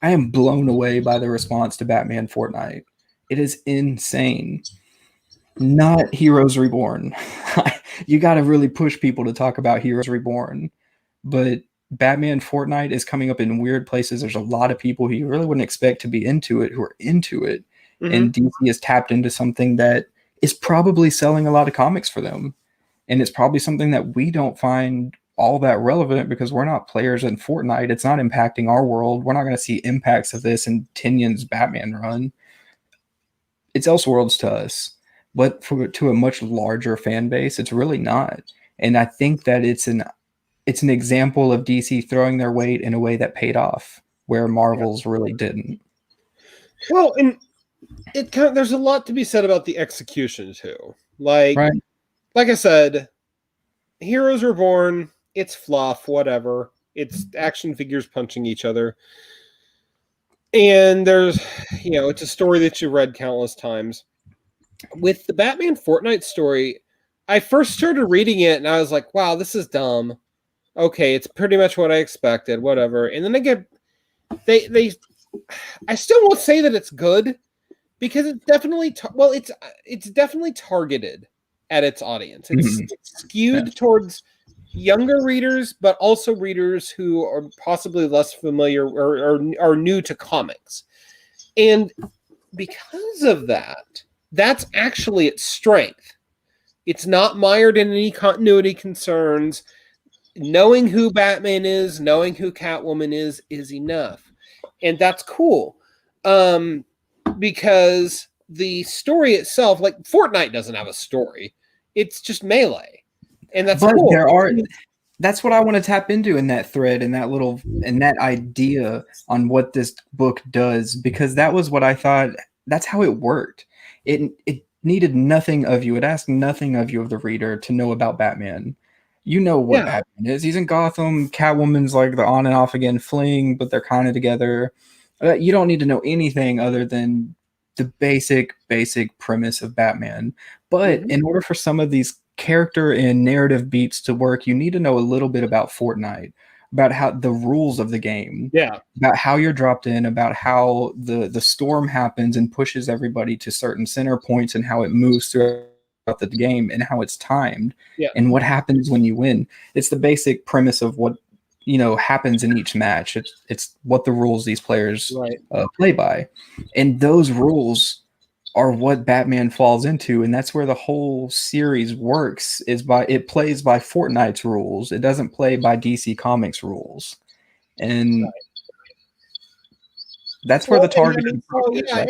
I am blown away by the response to Batman Fortnite. It is insane. Not Heroes Reborn. You got to really push people to talk about Heroes Reborn. But Batman Fortnite is coming up in weird places. There's a lot of people who you really wouldn't expect to be into it who are into it. Mm-hmm. And DC has tapped into something that is probably selling a lot of comics for them. And it's probably something that we don't find all that relevant because we're not players in Fortnite. It's not impacting our world. We're not going to see impacts of this in Tynion's Batman run. It's Elseworlds to us. But to a much larger fan base, it's really not. And I think that it's an example of DC throwing their weight in a way that paid off, where Marvel's really didn't. Well, and there's a lot to be said about the execution too. Like I said, Heroes Reborn, it's fluff, whatever. It's action figures punching each other. And there's, it's a story that you read countless times. With the Batman Fortnite story, I first started reading it and I was like, wow, this is dumb. Okay, it's pretty much what I expected, whatever. And then I still won't say that it's good because it's definitely, it's definitely targeted at its audience. It's skewed towards younger readers, but also readers who are possibly less familiar or are new to comics. And because of that, that's actually its strength. It's not mired in any continuity concerns. Knowing who Batman is, knowing who Catwoman is enough. And that's cool. Because the story itself, like Fortnite doesn't have a story. It's just melee. And that's cool. That's what I want to tap into in that thread and that idea on what this book does, because that was what I thought. That's how it worked. It needed nothing of you. It asked nothing of you, of the reader, to know about Batman. You know what Batman is. He's in Gotham. Catwoman's like the on and off again fling, but they're kind of together. You don't need to know anything other than the basic premise of Batman. But in order for some of these character and narrative beats to work, you need to know a little bit about Fortnite, about how the rules of the game, about how you're dropped in, about how the storm happens and pushes everybody to certain center points and how it moves throughout the game and how it's timed and what happens when you win. It's the basic premise of what happens in each match. It's what the rules these players Right. play by, and those rules are what Batman falls into, and that's where the whole series works. It plays by Fortnite's rules. It doesn't play by DC Comics rules, and that's where the targeted approach is, right?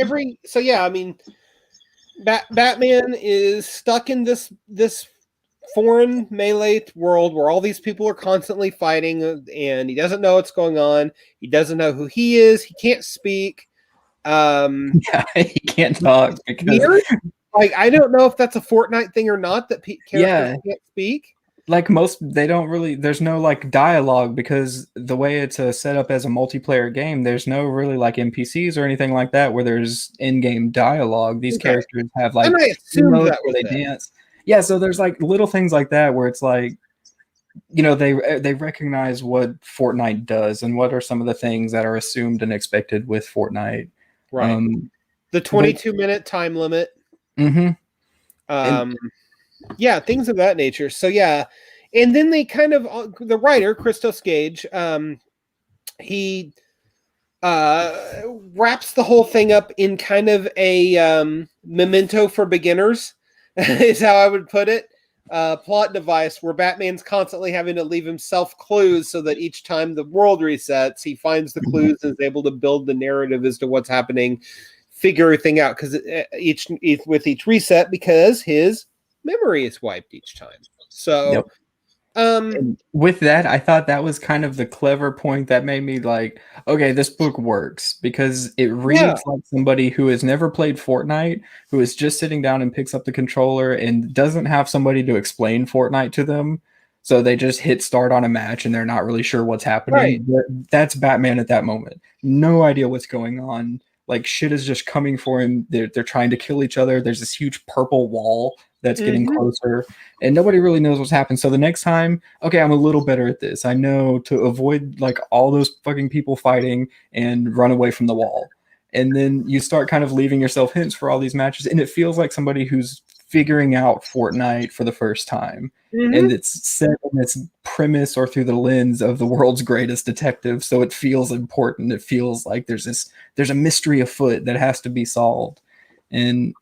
Batman is stuck in this foreign melee world where all these people are constantly fighting, and he doesn't know what's going on. He doesn't know who he is. He can't speak. He can't talk because weird. Like, I don't know if that's a Fortnite thing or not, that characters can't speak. Like they don't really, there's no like dialogue, because the way it's set up as a multiplayer game, there's no really like NPCs or anything like that where there's in-game dialogue. These characters have like emotes where they dance. Yeah, so there's like little things like that where it's like, they recognize what Fortnite does and what are some of the things that are assumed and expected with Fortnite. Right. The 22-minute time limit. Mm-hmm. Things of that nature. So yeah, and then they kind of, the writer Christos Gage, he wraps the whole thing up in kind of a memento for beginners, is how I would put it. Plot device where Batman's constantly having to leave himself clues so that each time the world resets, he finds the clues and is able to build the narrative as to what's happening, figure everything out, because with each reset, because his memory is wiped each time. So and with that, I thought that was kind of the clever point that made me like, okay, this book works, because it reads like somebody who has never played Fortnite, who is just sitting down and picks up the controller and doesn't have somebody to explain Fortnite to them. So they just hit start on a match and they're not really sure what's happening. Right. That's Batman at that moment. No idea what's going on. Like, shit is just coming for him. They're trying to kill each other. There's this huge purple wall that's getting closer, and nobody really knows what's happened. So the next time, okay, I'm a little better at this. I know to avoid like all those fucking people fighting and run away from the wall. And then you start kind of leaving yourself hints for all these matches, and it feels like somebody who's figuring out Fortnite for the first time. And it's set in this premise or through the lens of the world's greatest detective, so it feels important. It feels like there's a mystery afoot that has to be solved, and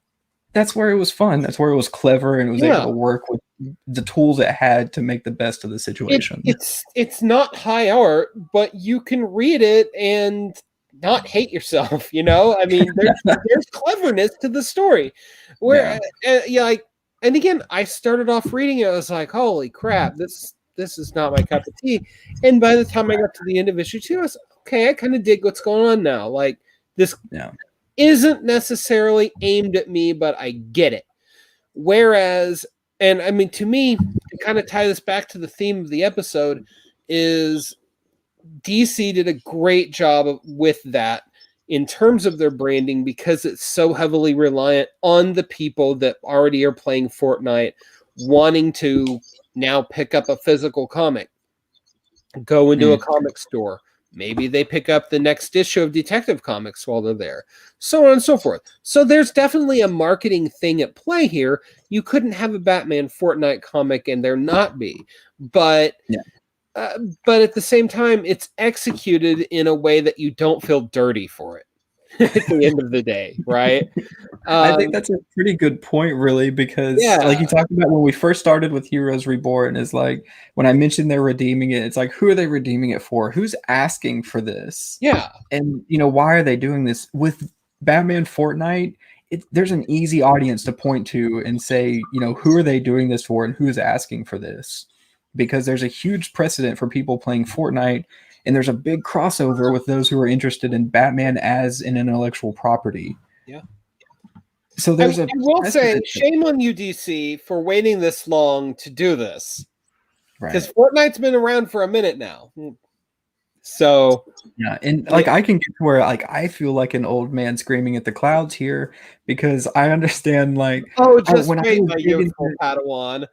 that's where it was fun. That's where it was clever, and it was able to work with the tools it had to make the best of the situation. It's not high art, but you can read it and not hate yourself. I mean, there's cleverness to the story. And again, I started off reading it. I was like, holy crap, this is not my cup of tea. And by the time I got to the end of issue 2, I was okay, I kind of dig what's going on now. Like, this isn't necessarily aimed at me, but I get it. Whereas, and I mean, to me, to kind of tie this back to the theme of the episode, is DC did a great job with that in terms of their branding, because it's so heavily reliant on the people that already are playing Fortnite wanting to now pick up a physical comic, go into a comic store. Maybe they pick up the next issue of Detective Comics while they're there, so on and so forth. So there's definitely a marketing thing at play here. You couldn't have a Batman Fortnite comic and there not be, but at the same time, it's executed in a way that you don't feel dirty for it at the end of the day, right? I think that's a pretty good point, really, because like you talked about when we first started with Heroes Reborn, is like when I mentioned they're redeeming it, it's like, who are they redeeming it for? Who's asking for this? Yeah. And, why are they doing this? With Batman Fortnite, there's an easy audience to point to and say, who are they doing this for and who's asking for this? Because there's a huge precedent for people playing Fortnite, and there's a big crossover with those who are interested in Batman as an intellectual property. Yeah. So there's I will say, shame on you, DC, for waiting this long to do this. Because Fortnite's been around for a minute now. So yeah, and like I can get to where like I feel like an old man screaming at the clouds here because I understand like just when I wait, was my big youthful into Padawan.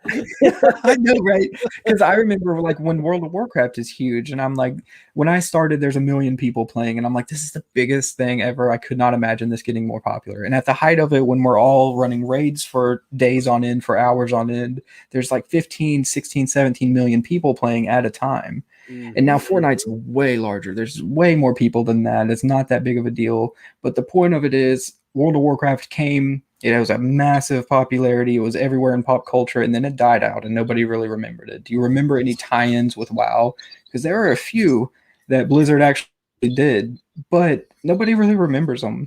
I know, right? Because I remember like when World of Warcraft is huge, and I'm like, when I started, there's 1 million people playing, and I'm like, this is the biggest thing ever. I could not imagine this getting more popular. And at the height of it, when we're all running raids for days on end, for hours on end, there's like 15, 16, 17 million people playing at a time. And now Fortnite's way larger. There's way more people than that. It's not that big of a deal. But the point of it is World of Warcraft came, it was a massive popularity. It was everywhere in pop culture, and then it died out, and nobody really remembered it. Do you remember any tie-ins with WoW? Because there are a few that Blizzard actually did, but nobody really remembers them.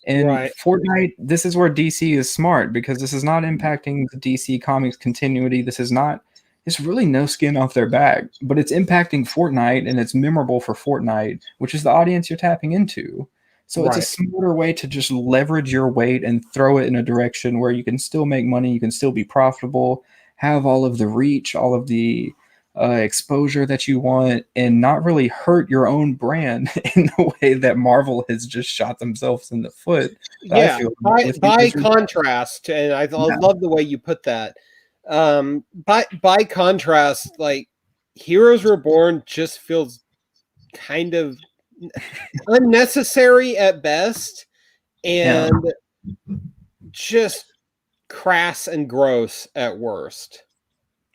And Right. Fortnite, this is where DC is smart because this is not impacting the DC Comics continuity. This is not, it's really no skin off their back, but it's impacting Fortnite and it's memorable for Fortnite, which is the audience you're tapping into. So it's a Right. smarter way to just leverage your weight and throw it in a direction where you can still make money, you can still be profitable, have all of the reach, all of the exposure that you want, and not really hurt your own brand in the way that Marvel has just shot themselves in the foot. I Yeah. feel By contrast, and I love the way you put that. By contrast, like Heroes Reborn just feels kind of unnecessary at best, and just crass and gross at worst.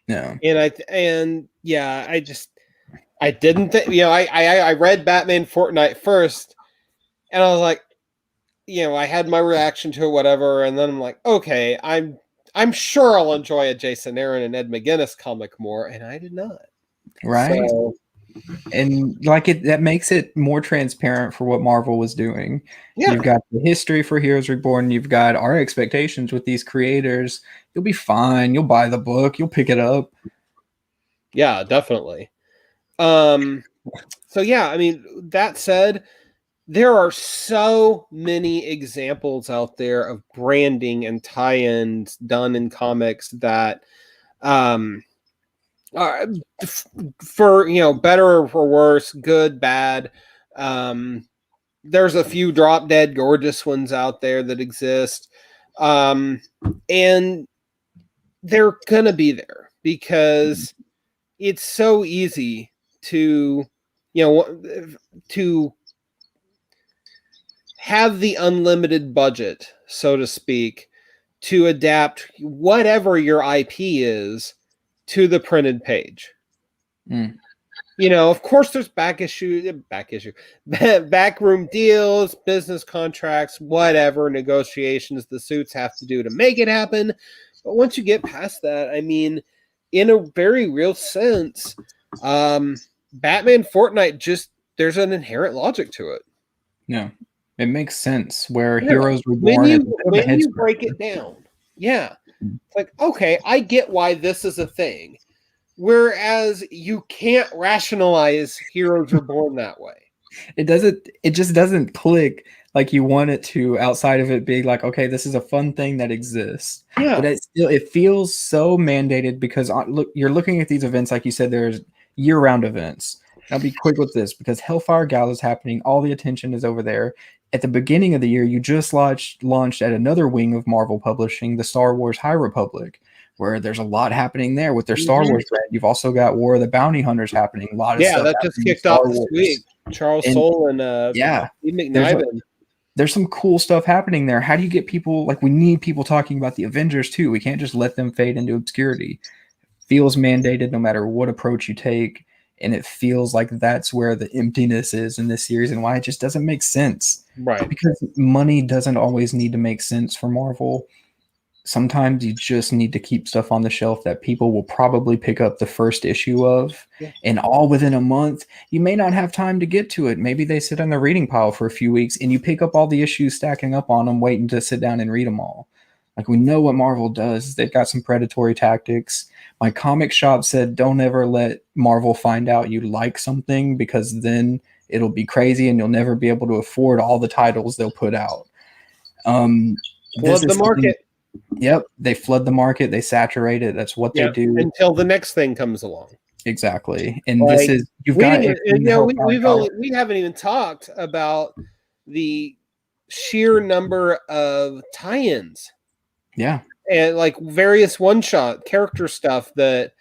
Yeah. And I didn't think, I read Batman Fortnite first, and I was like, I had my reaction to it, whatever, and then I'm like, okay, I'm sure I'll enjoy a Jason Aaron and Ed McGuinness comic more, and I did not. Right. So, and like that makes it more transparent for what Marvel was doing. yeah. You've got the history for Heroes Reborn, you've got our expectations with these creators. You'll be fine. You'll buy the book, you'll pick it up. Yeah, definitely. So yeah, I mean, that said, there are so many examples out there of branding and tie-ins done in comics that for better or for worse, good, bad, there's a few drop dead gorgeous ones out there that exist, and they're gonna be there because it's so easy to to have the unlimited budget, so to speak, to adapt whatever your IP is to the printed page. Of course, there's backroom deals, business contracts, whatever negotiations the suits have to do to make it happen. But once you get past that, I mean, in a very real sense, Batman Fortnite, there's an inherent logic to it. Yeah, it makes sense where Heroes Reborn. When you break it down, yeah, it's like, okay, I get why this is a thing. Whereas you can't rationalize Heroes Reborn that way. It just doesn't click like you want it to, outside of it being like, okay, this is a fun thing that exists. Yeah. But it feels so mandated because look, you're looking at these events, like you said, there's year-round events. I'll be quick with this because Hellfire Gala is happening. All the attention is over there. At the beginning of the year, you just launched at another wing of Marvel Publishing, the Star Wars High Republic, where there's a lot happening there with their Star Wars brand. You've also got War of the Bounty Hunters happening. A lot of stuff. That just kicked off this week. Charles Soule and McNiven. There's some cool stuff happening there. How do you get people, like, we need people talking about the Avengers too. We can't just let them fade into obscurity. Feels mandated no matter what approach you take, and it feels like that's where the emptiness is in this series and why it just doesn't make sense. Right. Because money doesn't always need to make sense for Marvel. Sometimes you just need to keep stuff on the shelf that people will probably pick up the first issue of, and all within a month. You may not have time to get to it. Maybe they sit on the reading pile for a few weeks, and you pick up all the issues stacking up on them, waiting to sit down and read them all. Like, we know what Marvel does. They've got some predatory tactics. My comic shop said, don't ever let Marvel find out you like something, because then it'll be crazy and you'll never be able to afford all the titles they'll put out. Flood the market. Yep, they flood the market. They saturate it. That's what they do until the next thing comes along. Exactly. And Like, this is, you've we got didn't, it. you know, we haven't even talked about the sheer number of tie-ins. Yeah. And like various one-shot character stuff that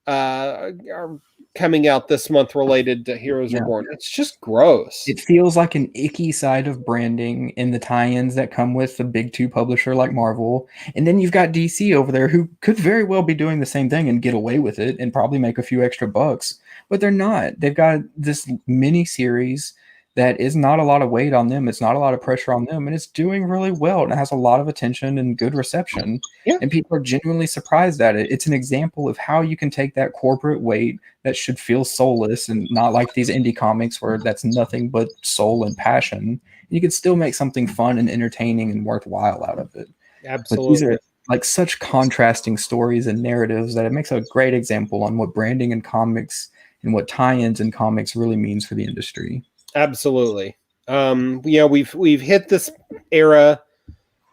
are coming out this month related to Heroes Reborn. It's just gross. It feels like an icky side of branding in the tie-ins that come with the big two publisher like Marvel. And then you've got DC over there who could very well be doing the same thing and get away with it and probably make a few extra bucks. But they're not. They've got this mini series that is not a lot of weight on them. It's not a lot of pressure on them. And it's doing really well. And it has a lot of attention and good reception. Yeah. And people are genuinely surprised at it. It's an example of how you can take that corporate weight that should feel soulless and not like these indie comics where that's nothing but soul and passion. And you can still make something fun and entertaining and worthwhile out of it. Absolutely. But these are like such contrasting stories and narratives that it makes a great example on what branding in comics and what tie-ins in comics really means for the industry. Absolutely. We've hit this era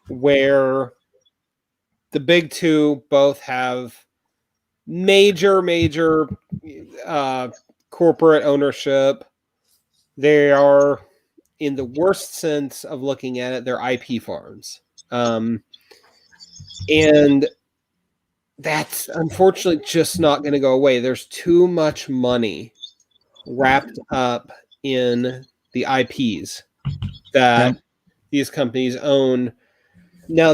where the big two both have major corporate ownership. They are, in the worst sense of looking at it, they're IP farms. And that's unfortunately just not going to go away. There's too much money wrapped up in the IPs that these companies own. Now,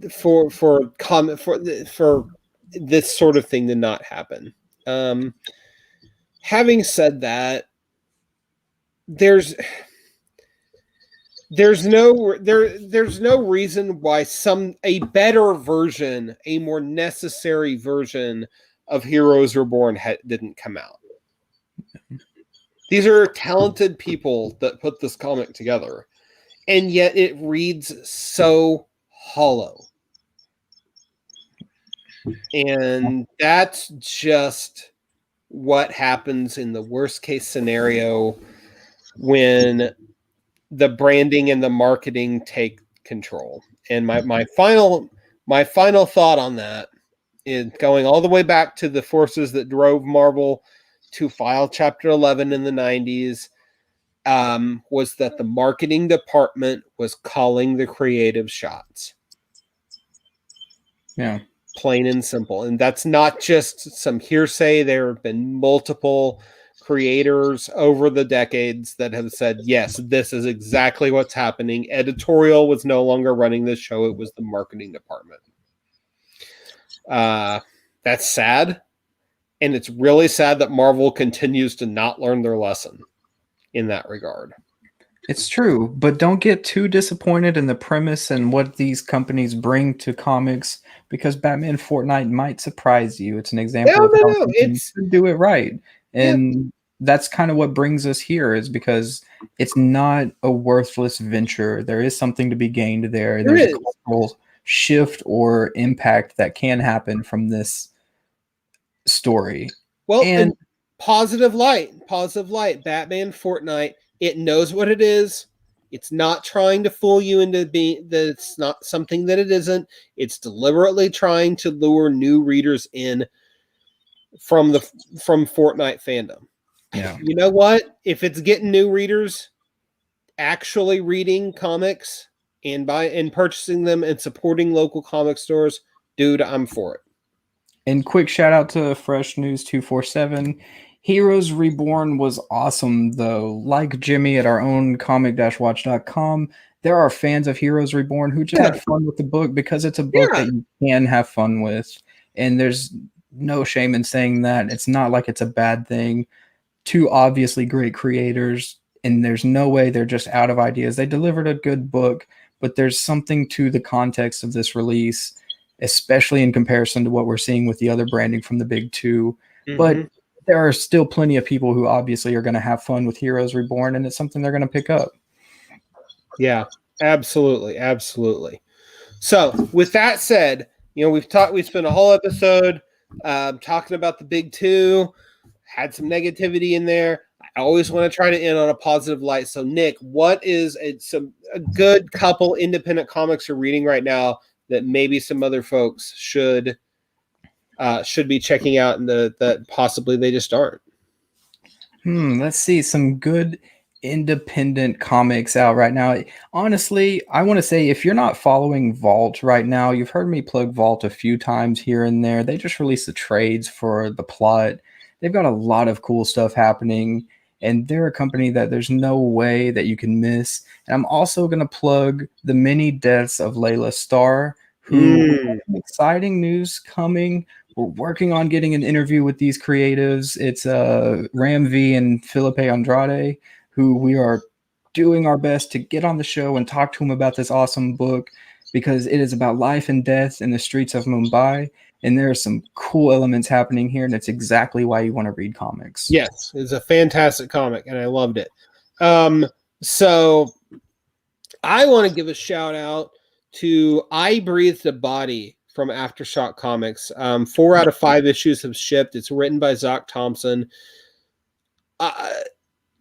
for this sort of thing to not happen. Having said that, there's no reason why a better version, a more necessary version of Heroes Reborn didn't come out. These are talented people that put this comic together, and yet it reads so hollow. And that's just what happens in the worst case scenario when the branding and the marketing take control. And my final thought on that is going all the way back to the forces that drove Marvel to file Chapter 11 in the 90s, was that the marketing department was calling the creative shots. Yeah. Plain and simple. And that's not just some hearsay. There have been multiple creators over the decades that have said, yes, this is exactly what's happening. Editorial was no longer running this show. It was the marketing department. That's sad. And it's really sad that Marvel continues to not learn their lesson in that regard. It's true, but don't get too disappointed in the premise and what these companies bring to comics, because Batman Fortnite might surprise you. It's an example of how companies do it right. And that's kind of what brings us here, is because it's not a worthless venture. There is something to be gained there. There's a cultural shift or impact that can happen from this story. Well, and positive light, Batman Fortnite, it knows what it is. It's not trying to fool you into being that it's not something that it isn't. It's deliberately trying to lure new readers in from Fortnite fandom. Yeah. You know what? If it's getting new readers actually reading comics and purchasing them and supporting local comic stores, dude, I'm for it. And quick shout out to Fresh News 247. Heroes Reborn was awesome, though. Like Jimmy at our own comic-watch.com, there are fans of Heroes Reborn who just had fun with the book because it's a book that you can have fun with. And there's no shame in saying that. It's not like it's a bad thing. Two obviously great creators, and there's no way they're just out of ideas. They delivered a good book, but there's something to the context of this release, especially in comparison to what we're seeing with the other branding from the big two. Mm-hmm. But there are still plenty of people who obviously are going to have fun with Heroes Reborn, and it's something they're going to pick up. Yeah, absolutely. So with that said, we spent a whole episode talking about the big two, had some negativity in there. I always want to try to end on a positive light. So Nick, what is a good couple independent comics you're reading right now that maybe some other folks should should be checking out, and that possibly they just aren't. Let's see some good independent comics out right now. Honestly, I want to say if you're not following Vault right now, you've heard me plug Vault a few times here and there. They just released the trades for the plot. They've got a lot of cool stuff happening, and they're a company that there's no way that you can miss. And I'm also going to plug the many deaths of Layla Starr, who has some exciting news coming. We're working on getting an interview with these creatives. It's Ram V and Felipe Andrade, who we are doing our best to get on the show and talk to them about this awesome book, because it is about life and death in the streets of Mumbai. And there are some cool elements happening here, and it's exactly why you want to read comics. Yes, it's a fantastic comic, and I loved it. So I want to give a shout out to I Breathed a Body from Aftershock Comics. 4 out of 5 issues have shipped. It's written by Zach Thompson.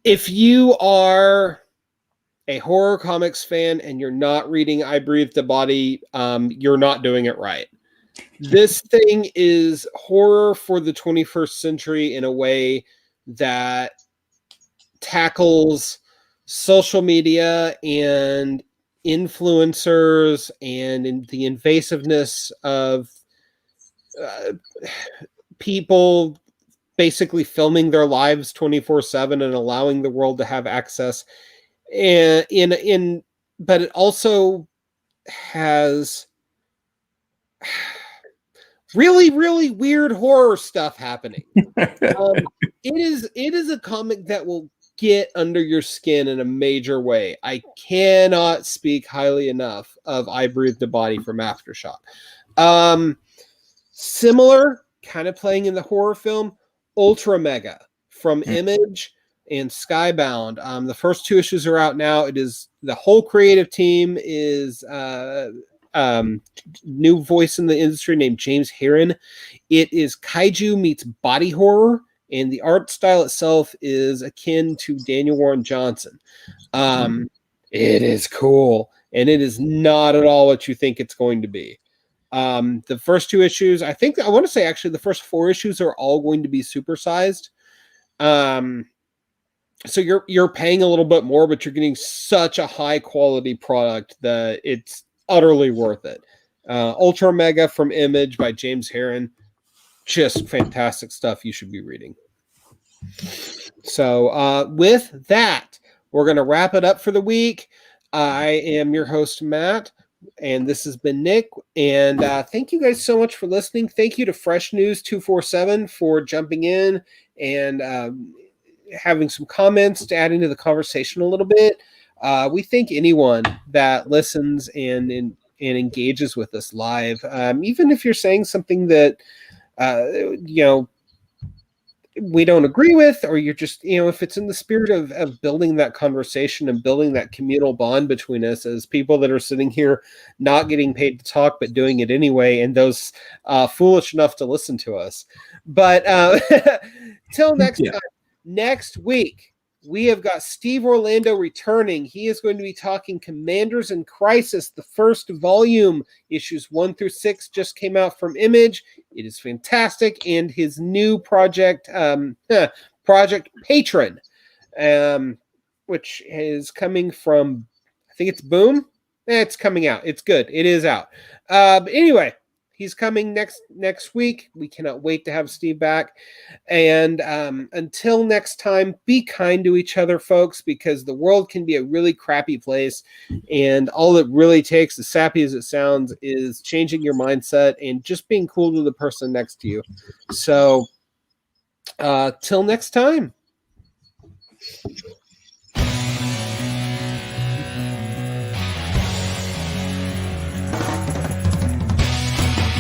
If you are a horror comics fan and you're not reading I Breathed a Body, you're not doing it right. This thing is horror for the 21st century in a way that tackles social media and influencers and in the invasiveness of people basically filming their lives 24/7 and allowing the world to have access. And but it also has really, really weird horror stuff happening. It is a comic that will get under your skin in a major way. I cannot speak highly enough of I Breathed a Body from Aftershock. Similar, kind of playing in the horror film, Ultra Mega from Image and Skybound. The first 2 issues are out now. It is the whole creative team is new voice in the industry named James Herron. It is kaiju meets body horror, and the art style itself is akin to Daniel Warren Johnson. It is cool, and it is not at all what you think it's going to be. The first 2 issues, I want to say actually the first 4 issues are all going to be supersized. So you're paying a little bit more, but you're getting such a high quality product that it's utterly worth it. Ultra Mega from Image by James Herron, just fantastic stuff you should be reading. So with that, we're going to wrap it up for the week. I am your host, Matt, and this has been Nick. And thank you guys so much for listening. Thank you to Fresh News 247 for jumping in and having some comments to add into the conversation a little bit. We thank anyone that listens and engages with us live, even if you're saying something that we don't agree with, or you're just, if it's in the spirit of building that conversation and building that communal bond between us as people that are sitting here not getting paid to talk but doing it anyway, and those foolish enough to listen to us. But till next time, next week we have got Steve Orlando returning. He is going to be talking Commanders in Crisis. The first volume, issues 1 through 6, just came out from Image. It is fantastic. And his new project, Project Patron, which is coming from, I think it's Boom. It's coming out. It's good. It is out. Anyway, he's coming next week. We cannot wait to have Steve back. And until next time, be kind to each other, folks, because the world can be a really crappy place. And all it really takes, as sappy as it sounds, is changing your mindset and just being cool to the person next to you. So till next time.